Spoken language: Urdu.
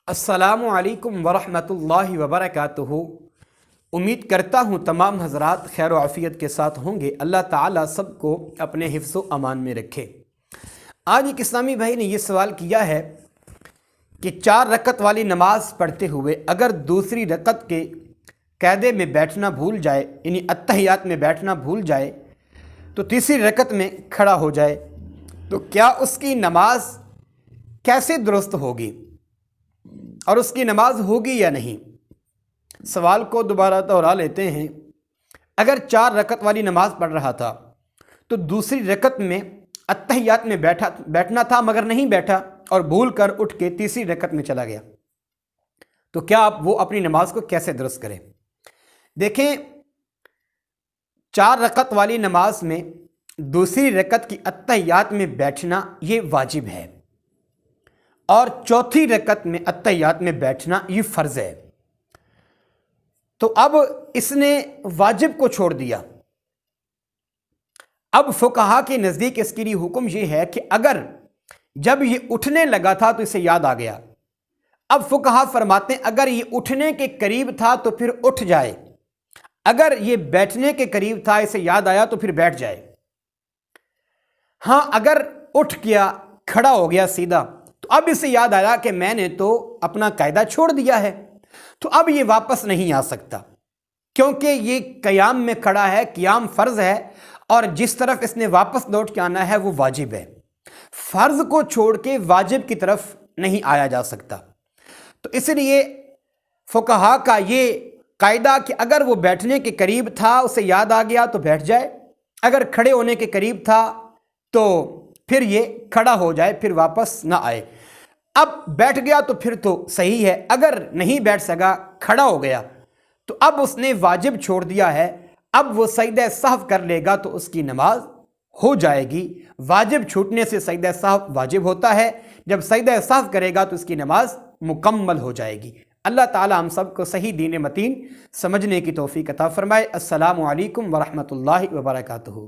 السلام علیکم ورحمۃ اللہ وبرکاتہ۔ امید کرتا ہوں تمام حضرات خیر و عافیت کے ساتھ ہوں گے۔ اللہ تعالیٰ سب کو اپنے حفظ و امان میں رکھے۔ آج ایک اسلامی بھائی نے یہ سوال کیا ہے کہ 4 رکعت والی نماز پڑھتے ہوئے اگر دوسری رکعت کے قاعدے میں بیٹھنا بھول جائے، یعنی اتحیات میں بیٹھنا بھول جائے تو تیسری رکعت میں کھڑا ہو جائے تو کیا اس کی نماز کیسے درست ہوگی اور اس کی نماز ہوگی یا نہیں؟ سوال کو دوبارہ دہرا لیتے ہیں۔ اگر 4 رکعت والی نماز پڑھ رہا تھا تو دوسری رکعت میں اتحیات میں بیٹھنا تھا مگر نہیں بیٹھا اور بھول کر اٹھ کے تیسری رکعت میں چلا گیا، تو کیا آپ وہ اپنی نماز کو کیسے درست کریں؟ دیکھیں، 4 رکعت والی نماز میں دوسری رکعت کی اتحیات میں بیٹھنا یہ واجب ہے اور چوتھی رکعت میں اتحیات میں بیٹھنا یہ فرض ہے۔ تو اب اس نے واجب کو چھوڑ دیا۔ اب فقہا کے نزدیک اس کے لیے حکم یہ ہے کہ اگر جب یہ اٹھنے لگا تھا تو اسے یاد آ گیا، اب فقہا فرماتے ہیں اگر یہ اٹھنے کے قریب تھا تو پھر اٹھ جائے، اگر یہ بیٹھنے کے قریب تھا اسے یاد آیا تو پھر بیٹھ جائے۔ ہاں، اگر اٹھ گیا، کھڑا ہو گیا سیدھا، تو اب اسے یاد آیا کہ میں نے تو اپنا قاعدہ چھوڑ دیا ہے، تو اب یہ واپس نہیں آ سکتا، کیونکہ یہ قیام میں کھڑا ہے، قیام فرض ہے اور جس طرف اس نے واپس لوٹ کے آنا ہے وہ واجب ہے۔ فرض کو چھوڑ کے واجب کی طرف نہیں آیا جا سکتا۔ تو اس لیے فقہا کا یہ قاعدہ کہ اگر وہ بیٹھنے کے قریب تھا اسے یاد آ گیا تو بیٹھ جائے، اگر کھڑے ہونے کے قریب تھا تو پھر یہ کھڑا ہو جائے، پھر واپس نہ آئے۔ اب بیٹھ گیا تو پھر تو صحیح ہے، اگر نہیں بیٹھ سکا، کھڑا ہو گیا، تو اب اس نے واجب چھوڑ دیا ہے، اب وہ سجدہ سہو کر لے گا تو اس کی نماز ہو جائے گی۔ واجب چھوٹنے سے سجدہ سہو واجب ہوتا ہے، جب سجدہ سہو کرے گا تو اس کی نماز مکمل ہو جائے گی۔ اللہ تعالی ہم سب کو صحیح دین متین سمجھنے کی توفیق عطا فرمائے۔ السلام علیکم ورحمۃ اللہ وبرکاتہ۔